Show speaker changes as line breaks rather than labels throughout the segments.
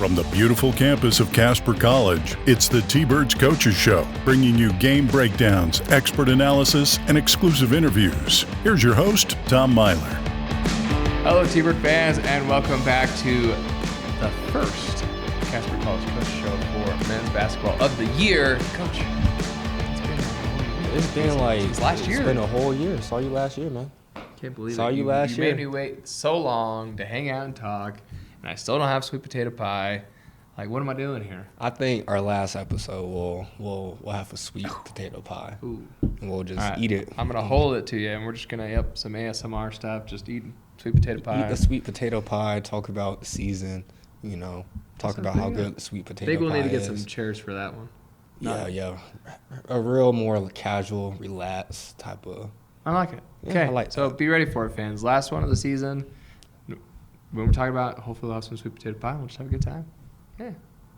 From the beautiful campus of Casper College, it's the T-Birds Coaches Show, bringing you game breakdowns, expert analysis, and exclusive interviews. Here's your host, Tom Myler.
Hello, T-Bird fans, and welcome back to the first Casper College Coach Show for men's basketball of the year. Coach,
it's been like
last year.
It's been a whole year. Saw you last year, man.
Can't believe
Saw
it.
you last year.
You made me wait so long to hang out and talk, and I still don't have sweet potato pie. Like, what am I doing here?
I think our last episode we'll have a sweet potato pie.
Ooh.
And we'll just eat it.
I'm gonna hold it to you, and we're just gonna some ASMR stuff, just eating sweet potato pie.
Eat the sweet potato pie. Talk about the season. Talk about how good the sweet potato pie is.
I think we'll need to get some chairs for that one.
Yeah. A real more casual, relaxed type of.
I like it.
Yeah,
okay,
I like
so
that.
be ready for it, fans. Last one of the season. When we're talking about, hopefully we'll have some sweet potato pie. We'll just have a good time. Yeah.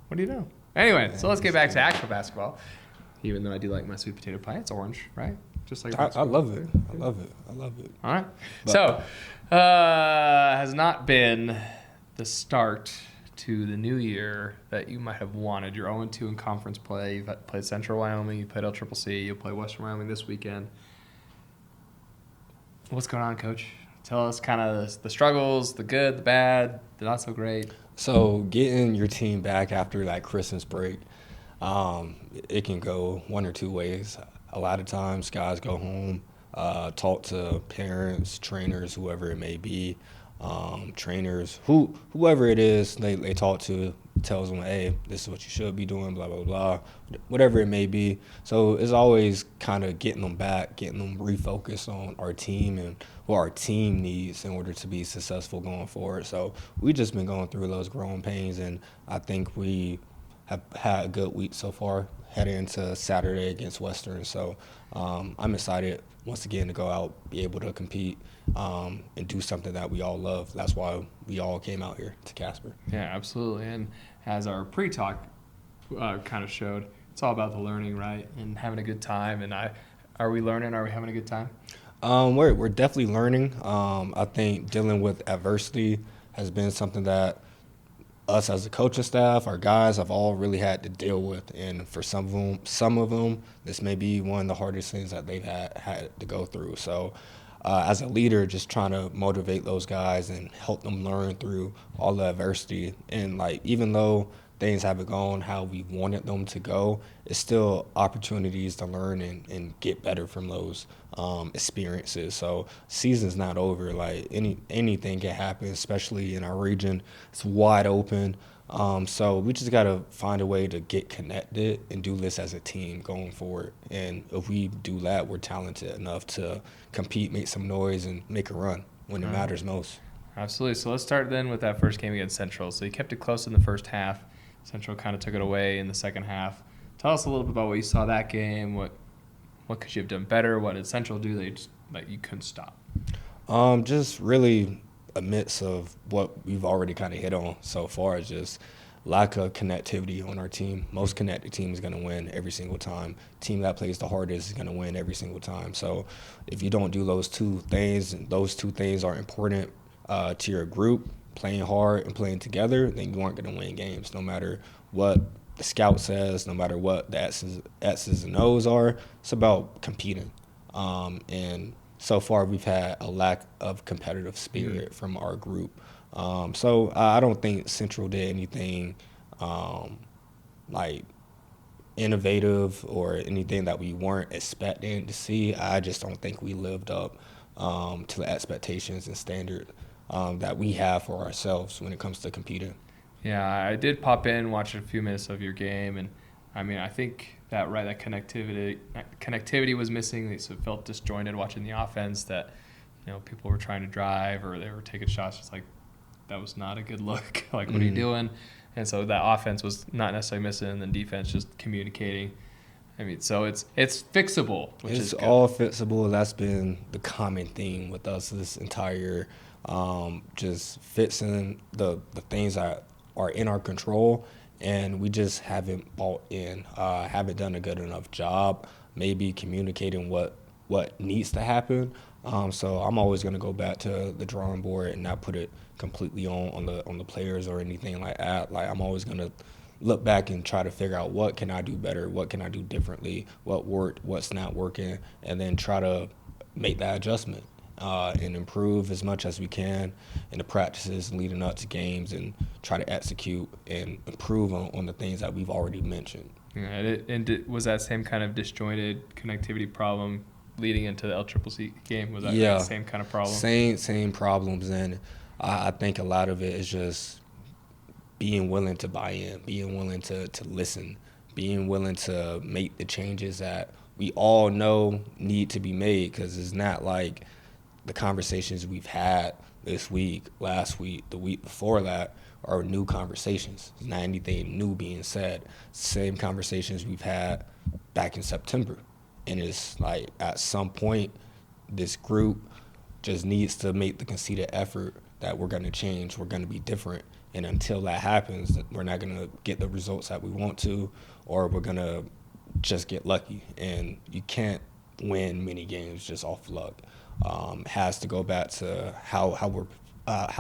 What do you know? Anyway, so let's get back to actual basketball. Even though I do like my sweet potato pie, it's orange, right? Just like
I love it. I love it.
All right. So, has not been the start to the new year that you might have wanted. You're 0-2 in conference play. You've played Central Wyoming. You played LCCC. You'll play Western Wyoming this weekend. What's going on, Coach? Tell us kind of the struggles, the good, the bad, the not so great.
So getting your team back after that Christmas break, it can go one or two ways. A lot of times guys go home, talk to parents, trainers, whoever it may be, trainers, whoever it is they talk to, tells them, hey, this is what you should be doing, blah, blah, blah, whatever it may be. So it's always kind of getting them back, getting them refocused on our team and what our team needs in order to be successful going forward. So we've just been going through those growing pains, and I think we have had a good week so far heading into Saturday against Western. So I'm excited once again to go out, be able to compete, and do something that we all love. That's why we all came out here to Casper.
Yeah, absolutely. And as our pre-talk kind of showed, it's all about the learning, right, and having a good time. And are we learning? Are we having a good time?
We're definitely learning. I think dealing with adversity has been something that us as a coaching staff, our guys have all really had to deal with. And for some of them, this may be one of the hardest things that they've had to go through. So as a leader, just trying to motivate those guys and help them learn through all the adversity. And even though things haven't gone how we wanted them to go, it's still opportunities to learn and get better from those experiences. So season's not over. Anything can happen, especially in our region. It's wide open. So we just got to find a way to get connected and do this as a team going forward. And if we do that, we're talented enough to compete, make some noise, and make a run when it matters most.
Absolutely. So let's start then with that first game against Central. So you kept it close in the first half. Central kind of took it away in the second half. Tell us a little bit about what you saw that game. What could you have done better? What did Central do that you couldn't stop?
Just really a mix of what we've already kind of hit on so far, just lack of connectivity on our team. Most connected team is going to win every single time. Team that plays the hardest is going to win every single time. So if you don't do those two things, and those two things are important to your group, playing hard and playing together, then you aren't going to win games no matter what the scout says, no matter what the X's and O's are. It's about competing. And so far we've had a lack of competitive spirit from our group. So I don't think Central did anything innovative or anything that we weren't expecting to see. I just don't think we lived up to the expectations and standard that we have for ourselves when it comes to competing.
Yeah, I did pop in, watch a few minutes of your game, and I think that connectivity was missing. So it felt disjointed watching the offense. That people were trying to drive or they were taking shots. It's like that was not a good look. What are you doing? And so that offense was not necessarily missing, and then defense just communicating. So it's fixable, which is good.
It's all fixable. That's been the common theme with us this entire just fixing the things that are in our control, and we just haven't bought in, haven't done a good enough job maybe communicating what needs to happen. So I'm always going to go back to the drawing board and not put it completely on the players or anything like that. Like, I'm always gonna look back and try to figure out what can I do better, what can I do differently, what worked, what's not working, and then try to make that adjustment and improve as much as we can in the practices leading up to games, and try to execute and improve on the things that we've already mentioned.
Yeah, was that same kind of disjointed connectivity problem leading into the LCCC game? Was that the same kind of problem?
Same problems, and I think a lot of it is just being willing to buy in, being willing to listen, being willing to make the changes that we all know need to be made, because it's not like the conversations we've had this week, last week, the week before that are new conversations. There's not anything new being said. Same conversations we've had back in September. And it's like, at some point, this group just needs to make the conceited effort that we're going to change, we're going to be different. And until that happens, we're not going to get the results that we want to, or we're going to just get lucky. And you can't win many games just off luck. It has to go back to how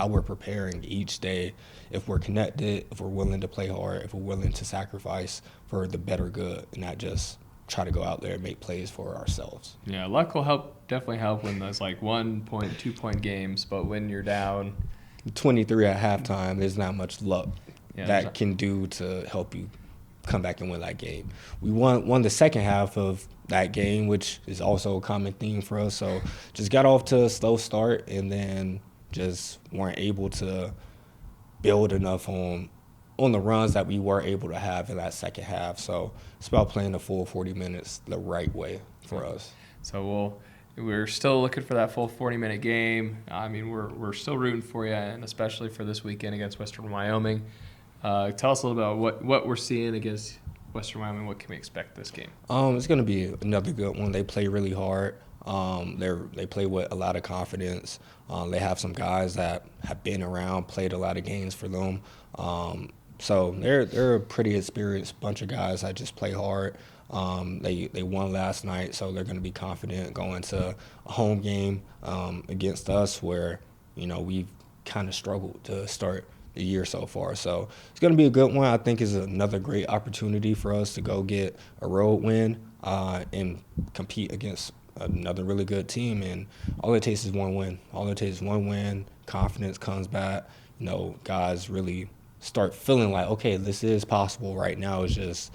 we're preparing each day. If we're connected, if we're willing to play hard, if we're willing to sacrifice for the better good, and not just try to go out there and make plays for ourselves.
Yeah, luck will definitely help when there's like 1 point, 2 point games, but when you're down
23 at halftime, there's not much luck that can do to help you come back and win that game. We won the second half of that game, which is also a common theme for us. So just got off to a slow start, and then just weren't able to build enough on the runs that we were able to have in that second half. So it's about playing the full 40 minutes the right way for us.
So we're still looking for that full 40-minute game. I mean, we're still rooting for you, and especially for this weekend against Western Wyoming. Tell us a little about what we're seeing against Western Wyoming. What can we expect this game?
It's going to be another good one. They play really hard. They play with a lot of confidence. They have some guys that have been around, played a lot of games for them. So they're a pretty experienced bunch of guys that just play hard. They won last night, so they're going to be confident going to a home game against us, where we've kind of struggled to start the year so far. So it's going to be a good one. I think it's another great opportunity for us to go get a road win and compete against another really good team. And all it takes is one win. All it takes is one win. Confidence comes back. Guys really start feeling like, okay, this is possible. Right now, it's just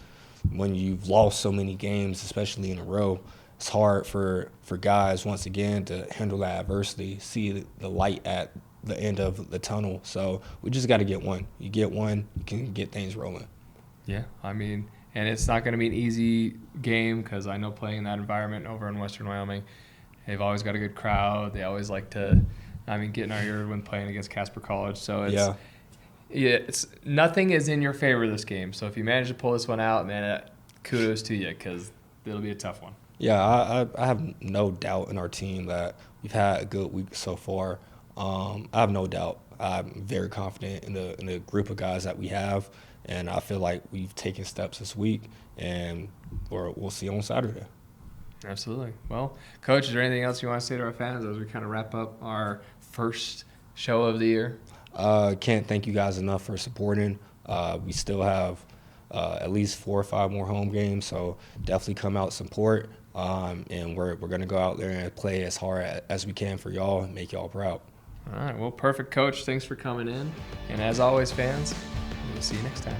when you've lost so many games, especially in a row, it's hard for guys, once again, to handle that adversity, see the light at the end of the tunnel. So we just got to get one. You get one, you can get things rolling.
Yeah, I mean, and it's not going to be an easy game, because I know playing in that environment over in Western Wyoming, they've always got a good crowd. They always like to, get in our ear when playing against Casper College. So it's nothing is in your favor this game. So if you manage to pull this one out, man, kudos to you, because it'll be a tough one.
Yeah, I have no doubt in our team that we've had a good week so far. I have no doubt. I'm very confident in the group of guys that we have, and I feel like we've taken steps this week, and we'll see on Saturday.
Absolutely. Well, Coach, is there anything else you want to say to our fans as we kind of wrap up our first show of the year?
Can't thank you guys enough for supporting. We still have at least 4 or 5 more home games, so definitely come out, support, and we're going to go out there and play as hard as we can for y'all and make y'all proud.
All right. Well, perfect, Coach. Thanks for coming in. And as always, fans, we'll see you next time.